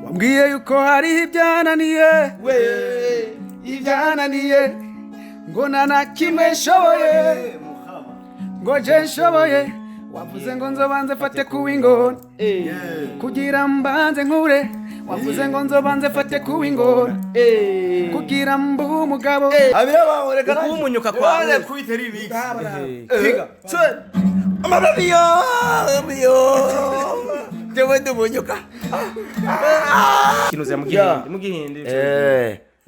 wambwiye yuko hari ibyananiye ibyananiye ngo nta kimwe nshoboye ngo je nshoboye wavuze ngo nzobanze fate kuw'ingona kugira mbanze nkure wavuze ngo nzobanze fate kuw'ingona kugira mbu umugabo abira bawe reka kumunyuka kwawe kwitera ibiki piga amababiyo jewe ndumunyuka kinuza mu gihinde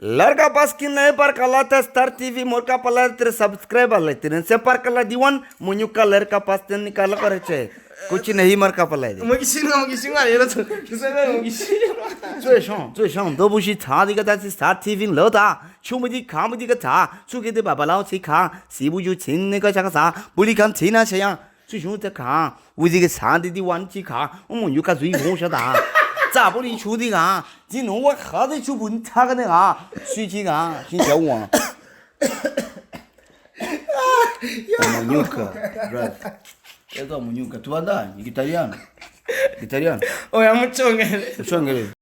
लड़का बस की नए पर कला था star TV मोर का पला तेरे सब्सक्राइबर लेते हैं से पर कला दीवान मुन्यु का लड़का पास ते निकाल कर छे कुछ नहीं मर का पला दे mugishinga rero tuzebe mugishinga 最上都不是他的个但是 star TV 了的出没的看不的个他出给的爸爸老去看是不就亲那个啥个啥不离看亲那些样最上的看我这个啥的玩去看我们有个最红晓得咋不离出的啊今天我喝的就问他个的啊水去啊先叫我Munyuka, brother. Ega munyuka, tu anda, italiano. Italiano. oya mucongere Chongere.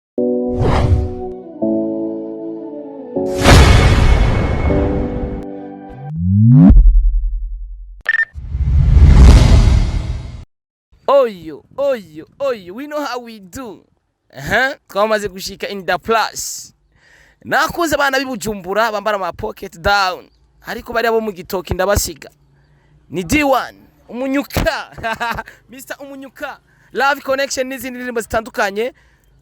oyo we know how we do twamaze gushika in the plus nakuze abana bibujumbura bambara ama pocket down ariko bari abo mu gitoki ndabasiga ni D1 umunyuka Mr umunyuka love connection n'izindi ndirimbo zitandukanye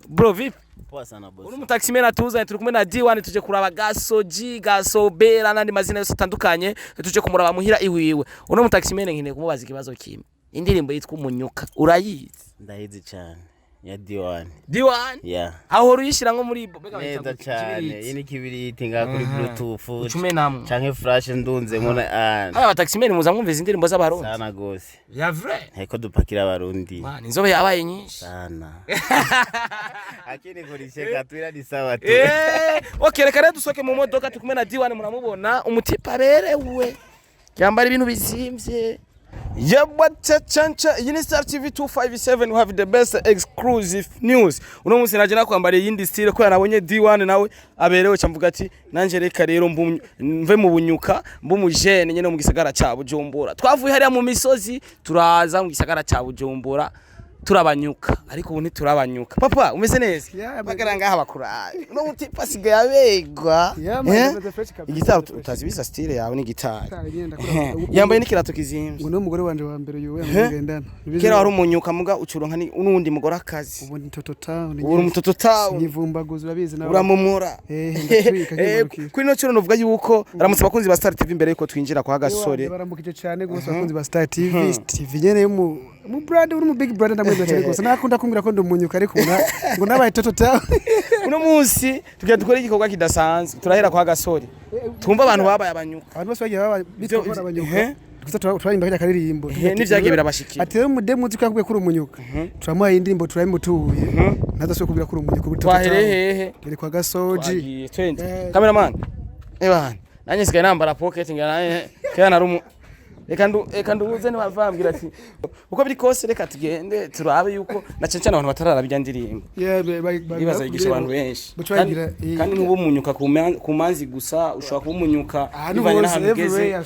bro vipi Poa sana boss. uri mutaxi mena tuza turi kumwe na D1 tuje kuraba gasoji gasobera nandi mazina yose atandukanye tuje kumuraba muhira iwiwe uno mutaxi mena nkine kumubaza ikibazo kimwe indirimbo yitwa umunyuka urayizi Ndahizi cyane. Ya D1. D1 Yeah. aho ruyishira nko muri bega Neza cyane. Ini kibiriti nga kuri Bluetooth. ucume namwe Canke flash ndunze mona aba bataxi mena muza mwumveza indirimbo z'abarundi sana gose. ya vrai Heko dupakira abarundi. man inzobe yabaye nyinshi Sana. Akini kurisheka twira ni sawa tu. okay reka rero dusoke mu modoka tukumwe na D1 muramubona umutipa aberewe yambara ibintu bizimvye Chancha, you Star TV 257 we have the best exclusive news. Uno munsi naje nakwambariye yindi style ko yanabonye D1 nawe aberewe cyamvuga ati nanje reka rero mve mu bunyuka mbumujene nyene mu gisagara ca Bujumbura. Twavuye hariya mu misozi turaza mu gisagara ca Bujumbura turabanyuka ariko ubu ntiturabanyuka. Papa umeze neza? Bagara ngaha bakuraye. Uno mutipa sigaye abegwa. Igitaro utazibiza style yawe ni gitari. Yambaye n'ikirato kizimvye. ngo n'umugore wanje wa mbere yowe amugendana kera wari umunyuka muga ucuronka ni unundi mugore akazi ubu ni totota uri mutoto tawo nivumbaguza urabizi nawe uramumura kuri no cyo novuga yuko aramutse bakunzi ba Star TV mbere yuko twinjira kwa gasore baramukije cyane gose bakunzi ba Star TV TV nyene mu brand uri mu big brand ndamweza cyane gose nakunda kumbwira ko ndumunyuka ariko ngo nabaye totota uno munsi tugiye dukora igikorwa kidasanzwe turahera kwa gasore twumva abantu babaye abanyuka abantu bose bagiye baba bitwa abanyuka turarimba kajya karirimbo n'ivyagiye birabashikira ati rero mudemu twakubwiye kuri umunyuka turamuhaye indirimbo turayimutuye nadaso kubwira kuri umunyuka kuri twaherehehe iri kwa gasoji cameraman bana nanye sigaye nambara pocket ngana kera narumu reka nduze ni bavambira ati uko biri kose reka tugende turabe yuko na cyane abantu batararabijya ndirimbo bibaza yigisha abantu benshi kandi n'ubu munyuka ku manzi gusa ushobora kuba umunyuka bivanye n'ahantu ugeze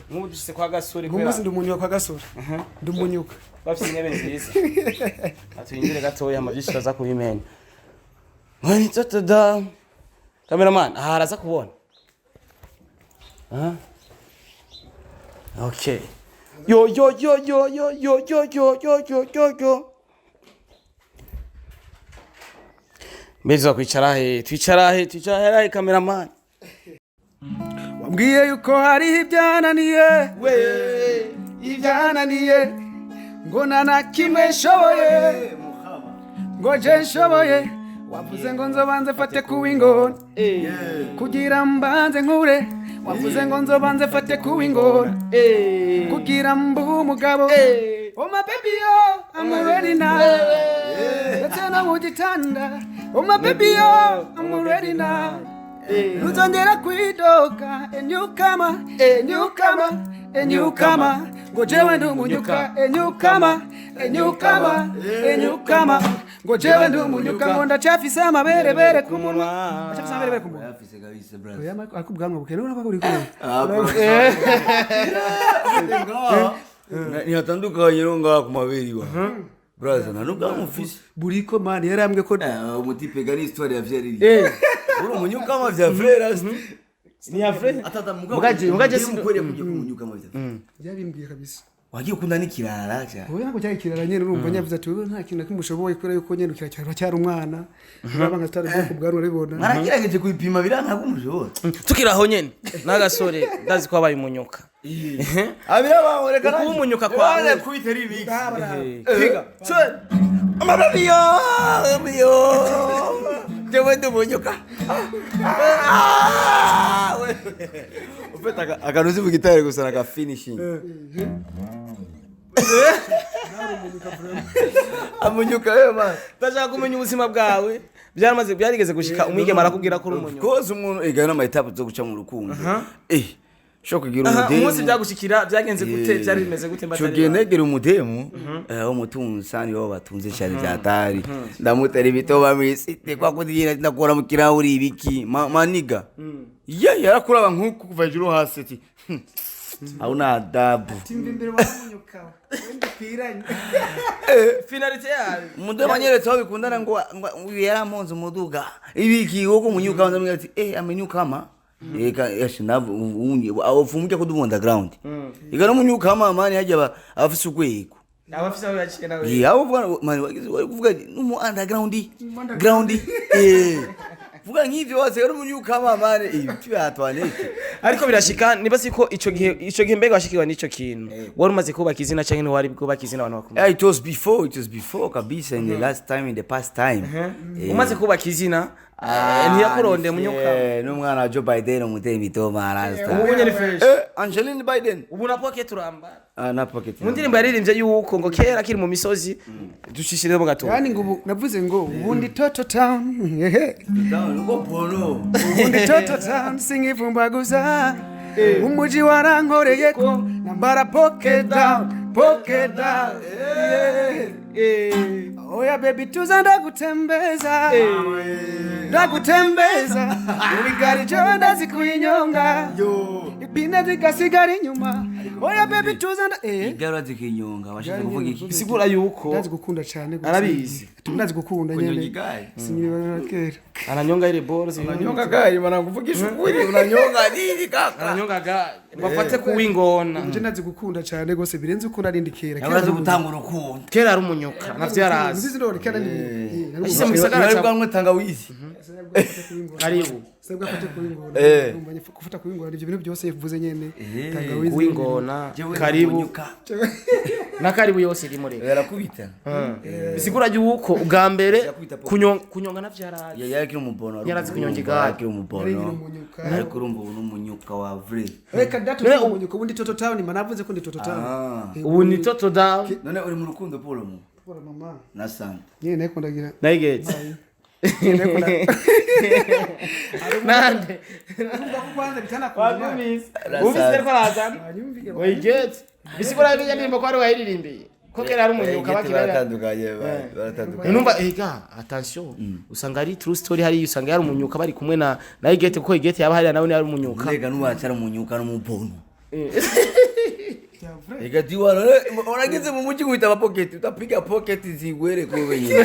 nk'ubu dushyize kwa gasore nk'umunsi ndumunyuka kwa gasore ndumunyuka bafite intebe nziza atuyinjire gatoya amabyinshi baza kubimenya mwani totoda cameraman aha araza kubona okay yo mbeza kwicara he cameraman wambwiye yuko hari ibyananiye ibyananiye ngo nta kimwe nshoboye ngo je nshoboye wavuze ngo nzobanze fate kuw'ingona kugira mbanze nkure wavuze ngo nzobanze fate kuw'ingona kugira mbu umugabo oh my baby yo I'm ready now ndetse no mu gitanda oh my baby yo I'm ready now Nuzongera kwidoka enyukama ngo jewe ndumunyuka enyukama ngo jewe ndi umunyuka ngo ndacafise amabere ku munwa ndacafise amabere ku munwa Afise kabisa brother. oya ariko ubwanwa bukene urabona ko uri kure Ni hatandukanye rero ngaha ku mabere wa. Brother nanuga mufise. buriko man yarambwe ko Umutipe gari histoire ya vyari. Uri umunyuka ama vya frère. Ni ya frère. Atata mugaje sinkwere kujya kumunyuka ama vya. yabimbwiye kabisa Wagiye ukunda n'ikirara cya. oya ngo cyakirara nyene urumva nyavuze ati wewe nta kintu kimushoboye kubera yuko nyene cyari umwana urabanga stari bwo bwarwa ribona Naragerageje kuipima biranga kumushobora. tukiraho nyene n'agasore ndazi ko abaye umunyuka Abira bamureka kuba umunyuka kwawe kubitera ibiki. piga Amabio. Jewe ndi umunyuka. Ufite akanuzi mu gitare gusa na finishing. Amunyuka wewe man. ndashaka kumenya ubuzima bwawe byarigeze gushika umwigema arakubwira ko uri umunyuka Koze umuntu igana ama etape zo guca mu rukundo. Shoko gira umudemu. umunsi byagushikira byagenze gute byari bimeze gute Cyo genegera umudemu umutunzi sani wo batunze cyane byatari. Ndamutera ibito bamisite kwa kugira ndakora mu kirahuri ibiki maniga. Yarakuraba nkuko kuva hejuru hasi ati. Hauna adabu. timba imbere wamunyuka wende kwiranye finalite yawe Umudemu anyeretse aho bikundana ngo yaramonze umuduga. Ibiki wo kumunyuka ndamubwira ati amenyuka ama. Eka yashinavu unye awufumuke ko du underground. Igana munyuka ama mani hajya abafise ugwego. abafisa aho yaciye nawe Uvuga mani wagize kuvuga numu underground ground vuga nk'ivyo wose yari umunyuka ama mani tibatwaneke. ariko birashika niba siko ico gihe mbega washikiwa n'ico kintu wari umaze kubaka izina canke wari kubaka izina abantu bakumva It was before kabisa in the last time in the past time. umaze kubaka izina ntiyakuronde munyuka N'umwana wa Joe Biden umuteye mitoma arasta. ubu nyene fresh Angeline Biden ubu na pocket uramba na pocket. mu ndirimbo yaririmbye yuko ngo kera kiri mu misozi dushishire mu gato yani ngo navuze ngo ubundi Toto Town Uko polo. ubundi Toto Town singivumbaguza umuji warankoreye ko nambara pocket down oya baby tuza ndagutembeza ubigari jewe ndazi kuinyonga ipine zikasigara inyuma oya baby tuza Igara zikinyonga washize kuvuga iki? bisigura yuko ndazi gukunda cyane arabizi ndazi gukunda nyene sinibona kera ananyonga ile balls Unanyonga gari banakuvugisha ukuri unanyonga nini kaka? ananyonga ga bafate kuwingona nje ndazi gukunda cyane gose birenze uko narindi kera Yabaze gutanga urukundo. kera ari umunyuka navyo yarazi nzizi ndore kera ni ashyize mu gisagara cya Bwa tangawizi. karibu sebwa fate kuingona umbanye kufata kuingona ibyo bintu byose yivuze nyene tangawizi kuwingona karibu na karibu yose iri muri Yarakubita. bisigura yuko ubwa mbere kunyonga navyo yarazi Yari umubono. Yarazi kunyonga igare. Yari umubono. Ariko urumva ubu n'umunyuka wa vrai. reka datu umunyuko ubundi Toto Town manavuze ko ndi Toto Town ubu ni Toto down None uri mu rukundo Paul mu. Bora mama Na Santa. nyene nakundagira nayigetse nande urumva ko kwanza bitana wabimisi ubise ko arazana wayigetse bisigura yuko ndirimbo ko ari wayiririmbiye ko kera ari umunyuka bakibera Baratandukanye. numva ega attention usanga ari true story hari usanga yari umunyuka bari kumwe na igete kuko igete yaba hari nawe yari umunyuka Mbega n'uwacara umunyuka n'umubono. Ega diwana unagize mu muji guhita ba pocket utapiga pocket zigwere ko benye.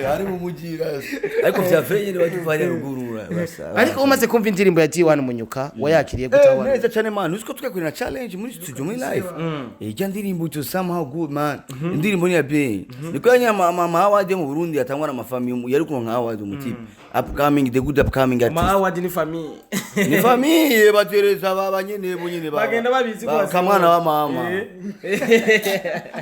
Ari mu muji rasi. Ariko vya venye ni wajuvanya rugurura. ariko umaze kumva indirimbo ya G1 umunyuka wayakiriye gutawa Neza cyane man uziko twekwe na challenge muri studio muri live. Ijya ndirimbo to somehow good man. Indirimbo ni ya be. Niko nya mama awadi mu Burundi atangwa na mafamiye yari ko nka awadi umutipe. Upcoming the good upcoming artist. ma awadi ni famille Ni famille batereza babanyene bonyene ba. bagenda babizi ko Kamwana wa mama.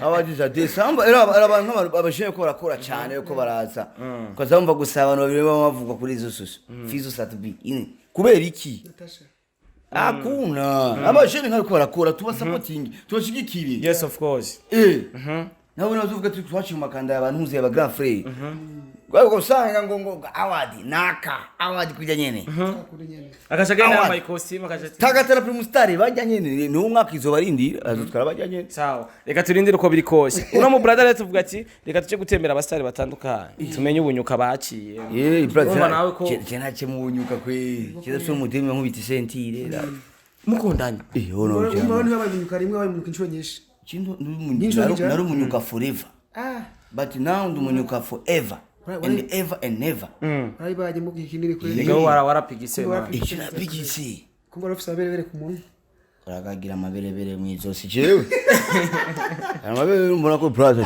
Abagize December era abantu abashiye ko barakora cyane ko baraza. Kozamva gusaba abantu babiri bavuga kuri izo susu. Fizo satbi. Kubera iki? Hakuna. Abasheni nkariko barakora tuba supporting, tubashigikire. yes of course nawe unazuvuga turi twaciye makanda y'abantu uzi aba grand frère kwa usanga ngo awadi naka awadi kujya nyene akashaka inama ikosi makashati tagatera primustar bajya nyene ni umwaka izo barindi azutwara bajya nyene sawa reka turindire uko biri kose uno mu brother rero tuvuga ati reka tuce gutembera abastari batandukanye tumenye ubunyuka baciye brother nawe ko cyenace mu bunyuka kwe kiza so mudemi nkubita sentire mukundanye ono abantu babamunyuka rimwe babamunyuka inshuro nyinshi kintu nari umunyuka forever but now ndumunyuka forever and ever and never ari baje mu gikinire kwe nigo warapigise ma ikirapigise kumba rofisa berere ku muntu uragagira amaberebere mu izosi jewe amabere mbona ko brother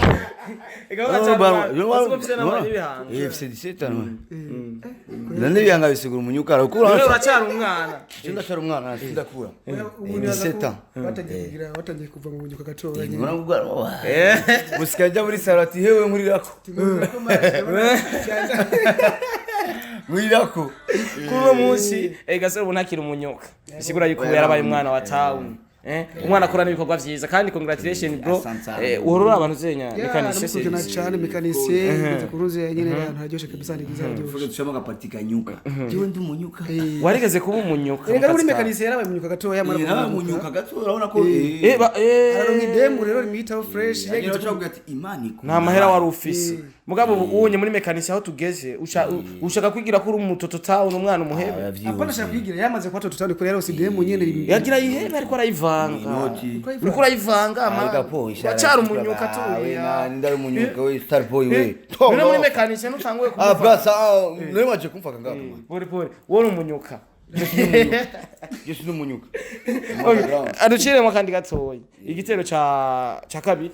nande byanga bisigura umunyuka ukura uracyari umwana ndacyari umwana ndakura 17 watangiye kuva mu bunyuka gatoya musikajya muri salati hewe muri rako mwirako kuno munsi gasore ubunakira umunyuka bisigura yuko yarabaye umwana wa town umwana akora n'ibikorwa vyiza kandi congratulations bro uhorora abantu zenya mekanisye cyane mekanisye kuruze nyine abantu hajyoshe kabisa ndigiza uvuga tushama gapatika nyuka jewe ndi umunyuka warigeze kuba umunyuka rega muri mekanisye yarabaye umunyuka gatoya mara umunyuka gatoya urabona ko araronka idemu rero limitaho fresh yagiye cyavuga ati imani ko nta mahera wari ufise mugabo ubunye muri mekanisye aho tugeze ushaka kwigira kuri umutoto town umwana umuhebe apana shaka kwigira yamaze kwa toto town ko rero si idemu nyene yagira ihebe ariko arayivanga uriko urayivanga wacara umunyuka tuya ndari umunyuka we star boy we none muri mekanisye nutanguye kumva brasa none waje kumfaka ngaho pore wori umunyuka Yesu n'umunyuka aducire mu kandi gatoya igitero ca kabiri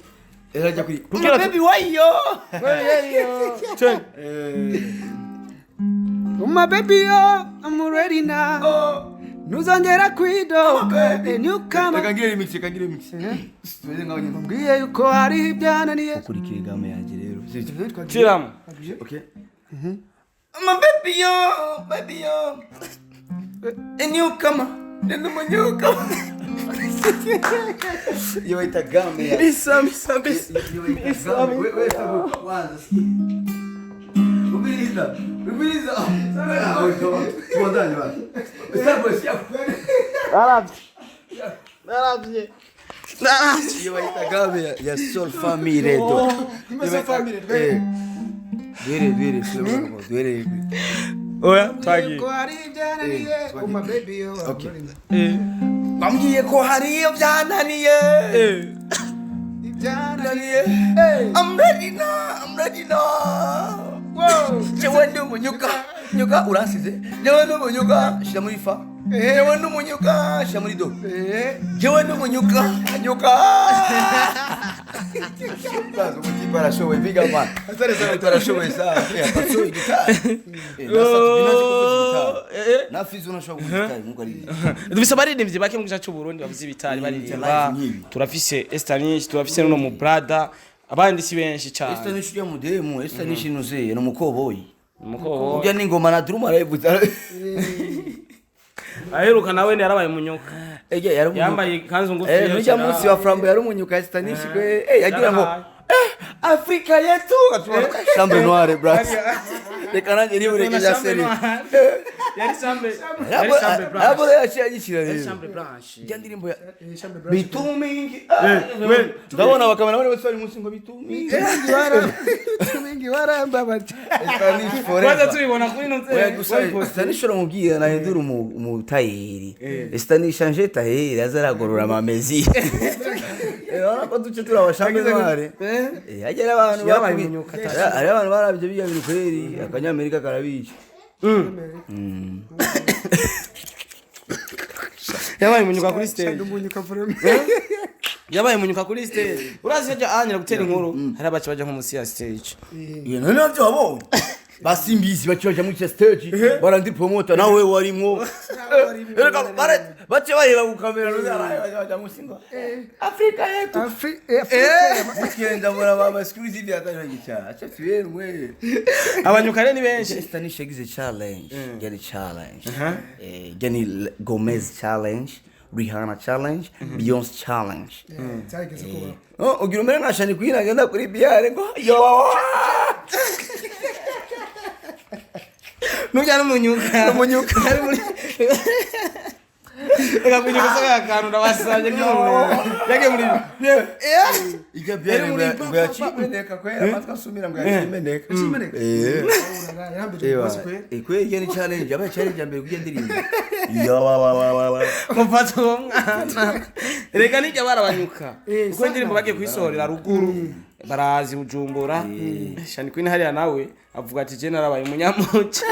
erajya kuri baby wayo my baby I'm ready now nuzongera kwido newcomer kagire remix tuweze ngaho nyine mbwiye yuko hari ibyananiye ukurikira game yanjye rero tiram okay my baby yo a newcomer nendo manyuka yo ita game ya bisam wewe sabu kwanza ubiriza tuandane basi sabu siya narabye yo ita game ya soul family redo Dwere oya tagi bambwiye ko hari iyo byananiye I'm ready now jewe ndi umunyuka urasize jewe ndi umunyuka shira muri fa jewe ndi umunyuka shira muri do jewe ndi umunyuka Kazo kutipa la show biga man. Asante sana kwa show sana. Paso igitari. Na fizo na show igitari muko ari. Dufise abaririmbyi bake mu gice cy'u Burundi bavuze ibitari baririmba. Turafise Estanish, turafise no mu brother. Abandi si benshi cyane. Estanish ya mudemu, Estanish nuze no mukoboyi. Mukoboyi. Ubya n'ingoma na drum arayivuza. Aheruka nawe ni yarabaye umunyuka. Yambaye kanzu ngufi yo. Nujya munsi wa Frambo yari umunyuka Estanish kwe. Yagira ngo Afrika yetu atubona chambre noire brats. Reka nanjye ni bureke ya seri. Yari chambre. Abo yashagishira rero. Chambre blanche. Njya ndirimbo ya bitumingi. Ndabona bakamera bari bari munsi ngo bitumingi. Bitumingi warambabati. Estanish forever. Kwaza tubibona kuri no Estanish urumubwiye nahindura umutayeri. Estanish changer tayeri azaragorora amamezi. Ora ko duce turabashambe noire. Agera abantu bamunyuka ari abantu barabye biya bintu kweri akanyamerika karabica yabaye umunyuka kuri stage yabaye umunyuka kuri stage urazi cyo anyira gutera inkuru hari abacu baje nko munsi ya stage none navyo wabonye basimbizi bakibaje muri stage barandi promoter nawe warimwo bace baheba ku kamera baje musingo Afrika yetu Afrika mbona baba exclusive atari cyaha acha twerwe abanyukare ni benshi Estanish yagize challenge gani challenge gani Gomez challenge Rihanna challenge, Beyonce challenge. cyageze kuba Oh, ugira umere nka Shani Queen agenda kuri biare ngo yo. Nujya n'umunyuka. Umunyuka ari muri. Ega kunyuka saka kantu ndabasanje yake muri. Ijya biare ngo yacimeneka kwera amatwa asumira ngo yacimeneka. Ikwe yeni challenge aba challenge ambe kugendirimba. Yo wa. Mufata umwana. Reka nijya barabanyuka. Kuko ndirimbo bagiye kwisohorera ruguru. Barazi Bujumbura. Shani Queen hariya nawe avuga ati je narabaye umunyamuca.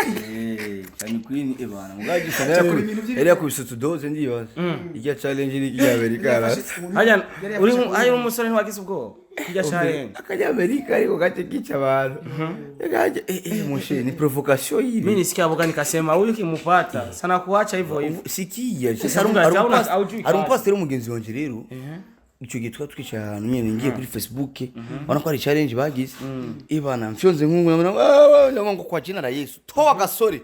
Shani Queen ebana mugaji sabera kuri eri yakubisutu doze ndiyoza. Ijya challenge ni kijya Amerika. Hajya uri ayo umusore ntiwagize ubwo. Kijya challenge. Akajya Amerika ariko gace kica abantu. Gaje mushe ni provocation hivi. Mimi nisikia boga nikasema huyu kimupata sana kuacha hivyo hivyo. Sikia Arumpa umugenzi wanje rero. Icyo gitwa twica ahantu nyene ngiye kuri Facebook bana ko ari challenge bagize ibana mfyonze nkungu ngo kwa jina la Yesu toa gasore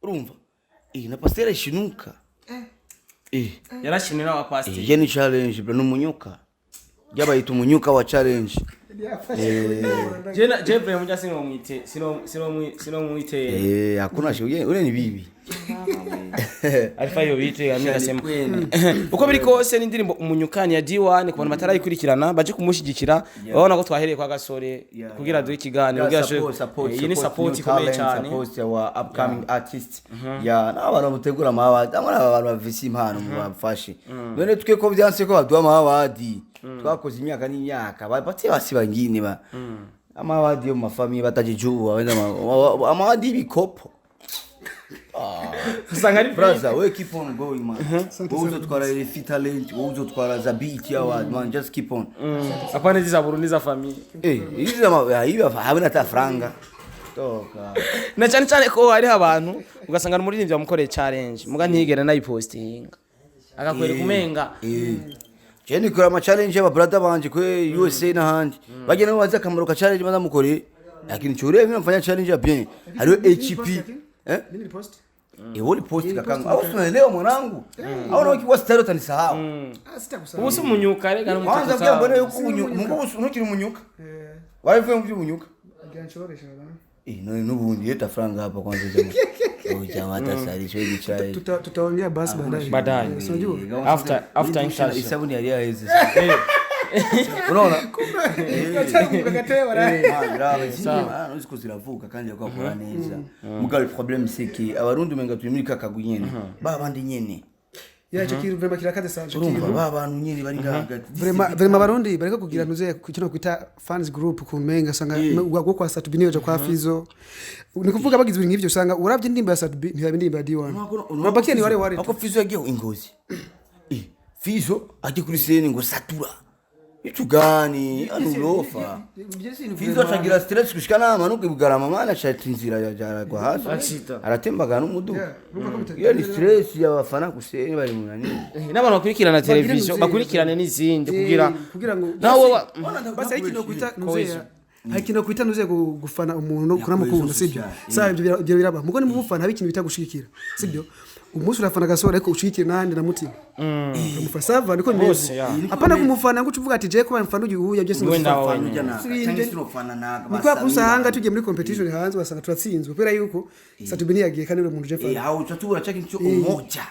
urumva na pasteur shinuka yarashinira wa pasteur ye ni challenge bro n'umunyuka yabayita umunyuka wa challenge jena jebre mujya sino mwite hakuna shije ule ni bibi Alfa yo bite yamenyasema uko biri kose n'indirimbo umunyukani ya D1 kubona matarayikurikirana baje kumushigikira babona ko twahereye kwa gasore kugira dure ikiganiro kugira iyi ni support ikomeye cyane support wa upcoming artist ya n'abantu mutegura amabadi amara abantu bavisi impano mu bafashe none twe ko byanse ko baduha amabadi twakoze imyaka n'imyaka bapati basiba ngini ba amabadi yo mu mafamiye batajijuba wenda amabadi bikopo usanga ari brother we keep on going man uzo twara ile talent uzo twara za beat ya man just keep on apana ziza Burundi za family hizi za hivi habana ta franga toka na cyane cyane ko hari abantu ugasanga n'umuririmbyi wamukoreye challenge muga ntigera nayipostinga akakwere kumenga Jeni kura ma challenge aba brother banje kwe USA na handi bagena waza akamaro ka challenge badamukoreye lakini chore mimi nafanya challenge bien hariyo HP nini post wali post kakanga au tunaelewa mwanangu au na ukiwa style utanisahau sitakusahau ubuso umunyuka rega no kwanza kwa mbona yuko mungu unukiri umunyuka waifu mvye umunyuka ganchoresha n'ubundi yeta franga hapa kwanza jamaa jamaa atasali shwe gichaye tutaongea basi baadaye after interview isabu ya hizi unaona unaweza kuziravuka kandi yakora neza mugabe problem siki abarundi menga tuyimurika kagunyene babandi nyene yaje kiruvema kirakaze sanje urumva babantu nyene bari ngahagati vrema barundi bareka kugira nuze kino kwita fans group kumenga sanga ugwa kwa Satubini yo kwa Fizo ni kuvuga bagize ibintu nk'ivyo sanga uravye indimba ya Satubini ntibabe indimba ya D1 babakiye ni wale ako Fizo yagiye ingozi Fizo aje kuri sene ngo satura itu gani anulofa Fizo atagira stress kushikana amanuke bugarama mana chatinzira ya kwa hasi aratembaga n'umudu iyo ni stress y'abafana kuseni bari munani n'abantu bakurikirana televiziyo bakurikirane n'izindi kugira ngo nawe basi ikino kwita nuzeya hakino kwita nuze gufana umuntu kuramukunda sibyo sa ibyo biraba mugo ni mufana habikintu bita gushikira sibyo umunsi urafana gasore ariko ushikire nande na mutima umufasava niko neza apana kumufana ngo uvuga ati je ko bamfana uyu byose n'ufana naga niko kusanga tuje muri competition hanze wasanga turatsinzwe kubera yuko Satubini yagiye kandi uri umuntu je fana hao utatubura chaki cyo umoja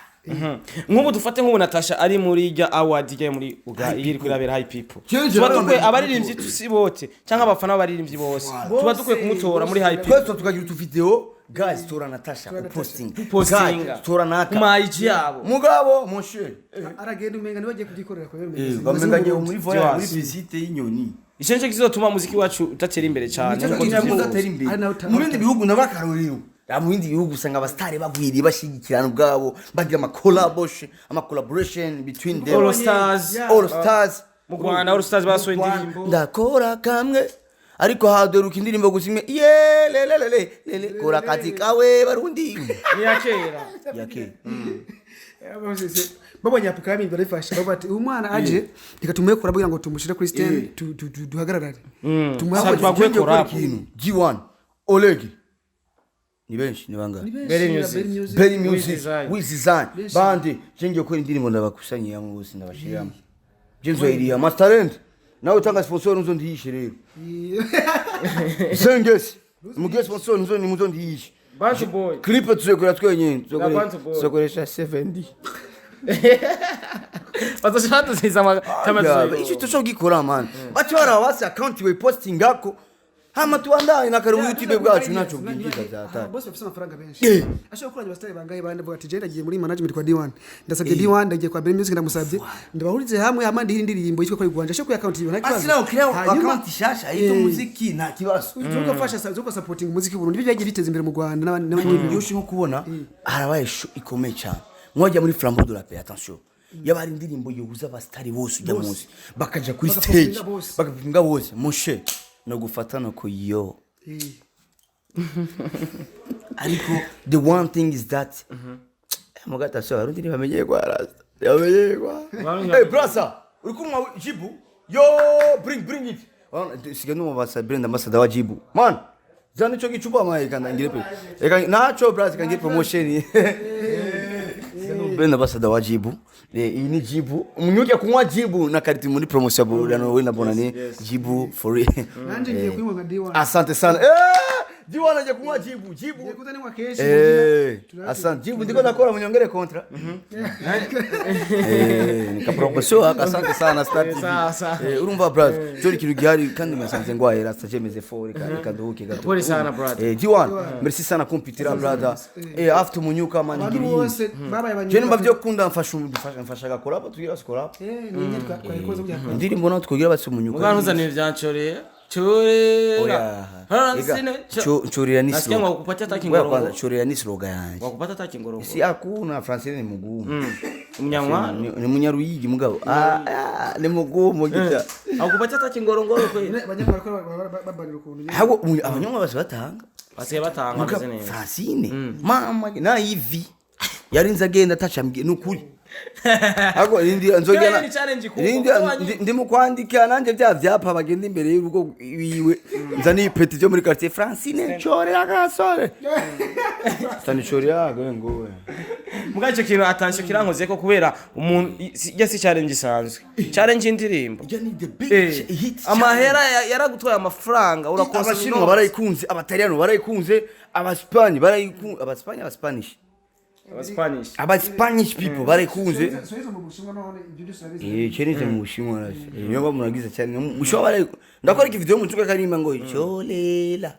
nk'ubu dufate nk'ubu Natasha ari muri ya award ije muri uga iri kurabera high people tuba dukwe abaririmbyi tusibote cyangwa abafana abaririmbyi bose tuba dukwe kumutora muri high people twese tukagira tu video guys tora Natasha posting tora naka kuma IG yabo mugabo monshe aragenda umenga nibagiye kugikorera kwa yemwe bamenga ngiye muri voyage muri visite y'inyoni icenje kizotuma muziki wacu utatera imbere cyane nuko tutatera imbere mu bindi bihugu nabakarorero mu bindi bihugu usanga abastari bagwiriye bashigikirana ubwabo bagira ama collaboration between them all stars mu Rwanda all stars basohoye indirimbo ndakora kamwe ariko hadoruka indirimbo gusimwe lele kora kazi kawe barundi ni yakera babonye apukami barifasha babati umwana aje ikatume kora bugira ngo tumushire kuri stand duhagararare tumuhagarare kora kintu G1 Olegi ni benshi ni banga Berry Music. Berry Music Design. with design bandi jengiye gukora indirimbo ndabakusanyira mu bose ndabashiramo jenzo iriya master talent nawe utanga sponsor nzo ndiyishe rero sengesi mugiye sponsor nzo ni muzo ndiyishe Bantu boy. clip tuzekora twenyine Bantu boy. tuzokoresha 70 Bazoshaka tuziza ya ichi tushogikora man bachora basi account we posting ngako hama tuandaye na karibu YouTube bwacu nacho bwinjiza cyata boss bafite amafaranga benshi ashaka kuranya abastari bangaye bande vuga ati je ndagiye muri management kwa D1 ndasabye D1 ndagiye kwa Berry Music ndamusabye ndabahurize hamwe amandi indirimbo yitwa kwa Rwanda ashaka account yiwe nta asina ukira account shasha ito muziki nta kibazo uzuka fasha zuko supporting umuziki Burundi byagiye biteza imbere mu Rwanda n'abandi yoshi nko kubona harabaye show ikomeye cyane mwajya muri Flambeau de la Paix attention yabari indirimbo yubuza abastari bose ujya munsi bakaja kuri stage bakapinga bose mushe no gufatana ko yo ariko the one thing is that mugata so arundi bamenye kwa rasta yamenye kwa hey brasa uri kumwa jibu yo bring it sigano mabasa brand ambassador wa jibu man zani cho gichupa mai kana ngire pe eka nacho brasa kange promotion brand ambassador wa jibu ini jibu umunyuke kunywa jibu na kariti muri promotion burano we nabona ni jibu for nanje ngiye kunywa nka D1 asante sana D1 aje kunywa jibu yakuzani mwa keshi asante jibu ndiko nakora munyongere kontra nika promotion asante sana start urumva brother cyo kintu gihari kandi mwasanze ngwaye rasta jemeze for kanduhuke gato Pole sana brother. D1 merci sana compitira brother after munyuka man abantu ngiri bose babaye abanyuma je nimba byo kunda mfasha gakora tugira skora ni kwa ikoze bya ndirimbo no twogira basi munyuka Mugana uzanira byanchoreye. Chorera. chorera ni Nasikia slogan wakupata taki kwanza ngorongo. chorera ni slogan yanjye Wakupata taki ngorongo. si hakuna francais ni mugumu Umunyamwa. ni munyaruyigi mugabo ni mugumu gita Wakupata taki ngorongo kwe. abanyamara ko babanira ukuntu hawo abanyonga basi batanga Basiye batanga mugabo beze neza. francine mama na hivi yarinze agenda atacambye nukuri Ako indi nzogena ndi mukwandika nanje bya vyapa bagenda imbere y'urugo wiwe nzani peti byo muri quartier Francine chorera gasore Stani chorera ngo Mugace kintu atansho kirankoze ko kubera umuntu yasi challenge isanzwe challenge indirimbo amahera yaragutwaye amafaranga urakosa abashinwa barayikunze abataliano barayikunze abaspani barayikunze abaspanish Spanish people barayikunze cheneze mu Bushinwa rase niyo muragize cyane mushobora ndakora iki video mutuka karimba ngo cholela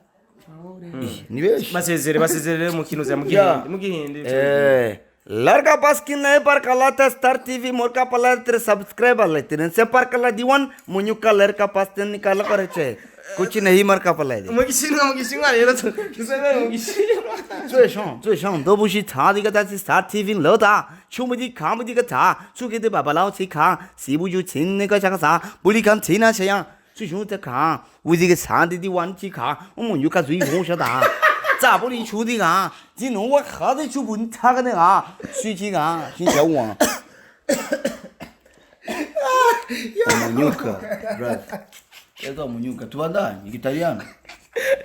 ni beshi basezere mu kintu za mugihinde larga baskin nae par kalata Star TV morka palatre subscribe alate se par kala D1 munyuka larga pasten nikala karache कुछ नहीं मर का पलाई दे मुगिशिंगा ये तो किसने मुगिशिंगा 最上都不是他的个但是Star TV 老大出门的看不的个他出给的爸爸老去看是不就亲那个啥个啥不离看亲那些样最上的看我这个山的玩去看我们又看最红晓得咋不离出的啊今天我喝的就问他个那啊水去啊先叫我Munyuka brother Ega munyuka tuandani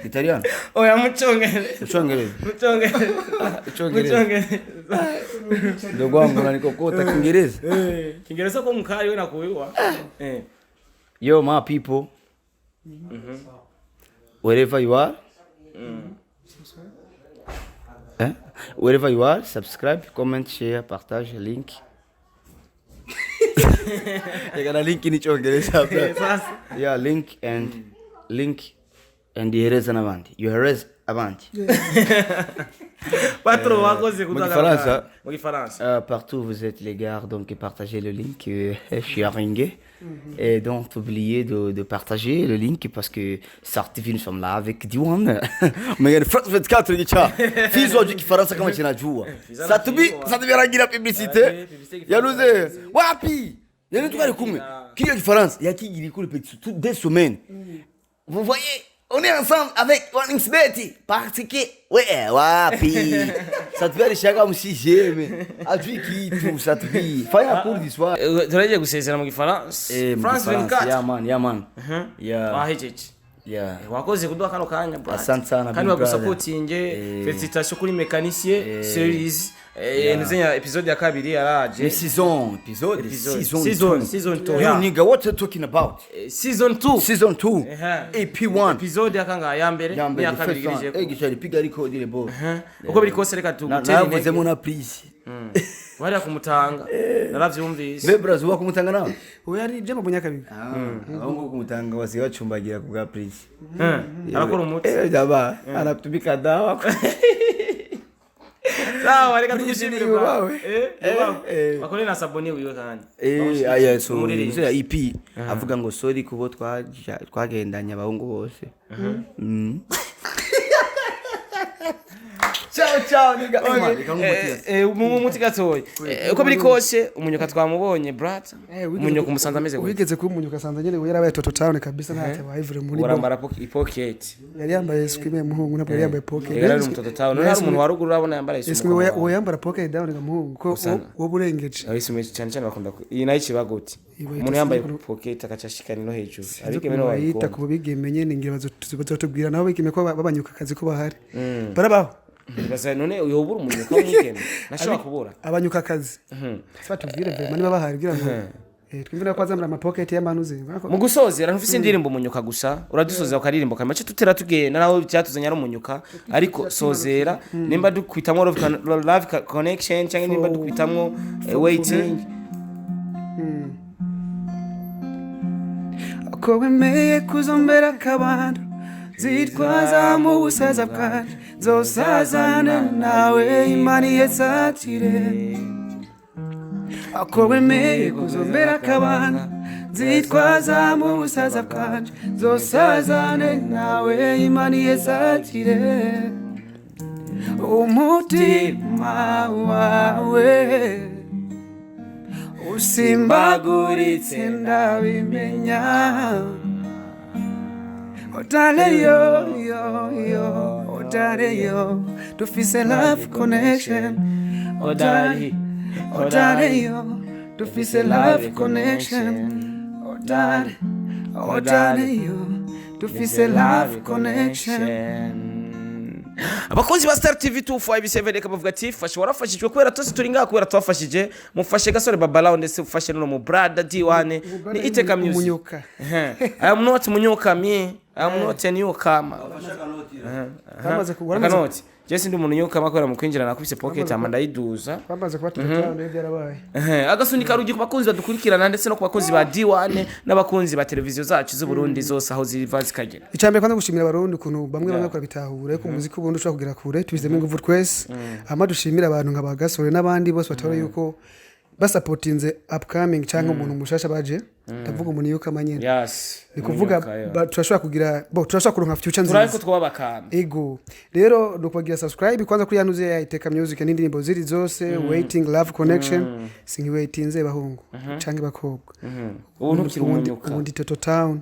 Italiano oya muchongere ndogo wangu nanikokota Kiingereza Kiingereza kwa mkali wewe nakuiwa yo my people wherever you are wherever you are subscribe comment share partage link Ega link ni chongereza yeah link and hereza n'abandi you hereza abandi patro wakoze kutaka mu Gifaransa partout vous êtes les gars donc partagez le link sharing et donc oubliez de partager le link parce que Sartivi nous sommes là avec D1 mais le France 24 gicha fizo du Gifaransa kama kinajua Sartivi aragira publicité yanuze wapi yani tukari kumwe kiyo Gifaransa yakigiri kuri petit toutes des semaines vous voyez on est ensemble avec OneXBet parce que ouais wapi Sartivi alishaka msijeme ajui kitu Sartivi fanya cours d'histoire turaje gusezera mu Gifaransa France 24 yeah man yeah wahejeje Yeah. wakoze kuduha kano kanya bro. Asante sana, kandi big brother. bagusupportinge felicitation kuri mécanicien series nizenya episode ya kabiri yaraje Season 2 You nigga, what you talking about? season 2 Season 2 EP1 episode yakanga ya mbere ya kabiri girije gishari piga ariko dire boss. uko biri kose reka tugutera navuze mu na please. wari kumutanga naravyumvise Be bros uba kumutanga nawe? uyu ari je mu bunyakabiga Ahubwo kumutanga wasi bacumbagira ku bwa please. arakora umuti Jaba anatumika dawa. sawa reka tugushimire bro Eh. bakore na saboni wiwe kandi Aya so ya EP avuga ngo sorry kubo twagendanye abahungu bose. Ciao nigga. Umuti gatoye uko biri kose umunyuka twamubonye brother umunyuka umusanza ameze gute wigeze kuba umunyuka sanza nyene we yarabaye Toto Town kabisa ntacyo bayivure muri bo urambara pocket yari yambaye swime muhungu nabwo yari yambaye pocket yari mu Toto Town hari umuntu waruguru urabona yambara swime we yambara pocket down ga muhungu ko wo burengeje abisime cyane cyane bakunda iyi nayo kibaguti umuntu yambaye pocket akacashikana no hejuru ariko meno bayita ku bigemenye ningira bazotubwira naho bikime ko babanyuka akazi ko bahari barabaho basa none uyobura umunyuka w'umugeni nashobora kubura abanyuka akazi fatubwire be niba bahari gira ngo twimvira ko azamura ama pocket y'amanuze mu gusozera ntufise indirimbo umunyuka gusa uradusozera ukaririmbo kamace tutera tugenda naho cyatuzanya ari umunyuka ariko sozera nimba dukwitamwo love connection cyangwa nimba dukwitamwo waiting ko wemeye kuzombera kabando zitwaza mu busaza bwanje zosazana nawe imani yesatire ako wemeye kuzombera kabando zitwaza mu busaza bwanje zosazana nawe imani yesatire umutima wawe usimbaguritse ndabimenya Otale yo, otale yo, dufise love connection. Otale yo, dufise love connection. Otale yo, dufise love connection. abakunzi ba Star TV 257 reka bavuga ati fashe warafashijwe kubera tose turi ngaha kubera twafashije mufashe gasore babalao ndetse ufashe no mu brother D1 ni Iteka Music I am not munyuka me I am not a newcomer kanoti Jesse ndi umuntu nyuka makora mu kwinjira nakubise pocket amanda yiduza bamaze kuba tutatu n'ibyo yarabaye agasunika rugi ku bakunzi badukurikirana ndetse no ku bakunzi ba D1 n'abakunzi ba televiziyo zacu z'u Burundi zose aho ziva zikagera icambere kwanza gushimira abarundi kuntu bamwe bakora bitahura ko umuziki ubundi ushaka kugera kure tubizemo ingufu twese ama dushimira abantu nk'abagasore n'abandi bose batora yuko basupportinze upcoming cyangwa umuntu mushasha baje ndavuga umuntu yuko amanyene yes ni kuvuga turashobora kugira turashobora kuronka future nziza turariko twabakana ego rero nukubagira subscribe kwanza kuri yanuze ya Iteka Music n'indirimbo ziri zose waiting love connection singi waitinze bahungu canke bakobwa ubu ntukiri umunyuka ubundi Toto Town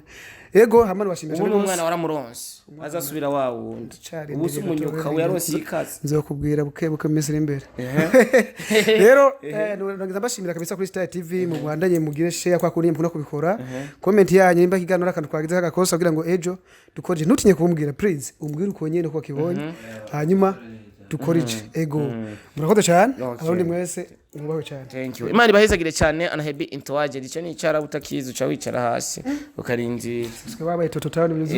ego hamwe bashimira ubu umwana waramuronse azasubira wa wundi ubu umunyuka we yaronse ikaze nzokubwira buke Misiri imbere rero nagize mbashimira kabisa kuri Star TV mu Rwandanye mugire share kwa kuri mpuna kubikora comment yanyu nimba kiganura akantu twagize kagakosa kugira ngo ejo dukorije ntutinye kumbwira please umbwire uko nyene ko kibonye hanyuma dukorije ego murakoze cyane abarundi mwese mubaho cyane thank you imana ibahezagire cyane anahebi intowaje dice ni icara butakizu ca wicara hasi ukarindira twe babaye Toto Town bizu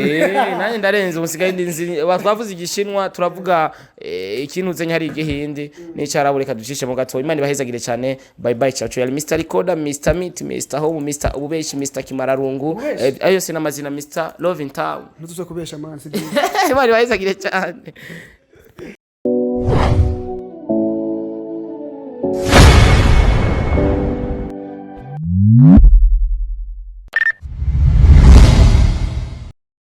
nanye ndarenze umusigaye ndinzi twavuze igishinwa turavuga ikintu zenye hari igihindi ni icara bureka ducishe mu gato imana ibahezagire cyane bye bye ciao ciao Mr Recorder Mr Meat Mr Home Mr Ububeshi Mr Kimararungu ayo se namazina Mr Love in Town ntuzokubesha manzi imana ibahezagire cyane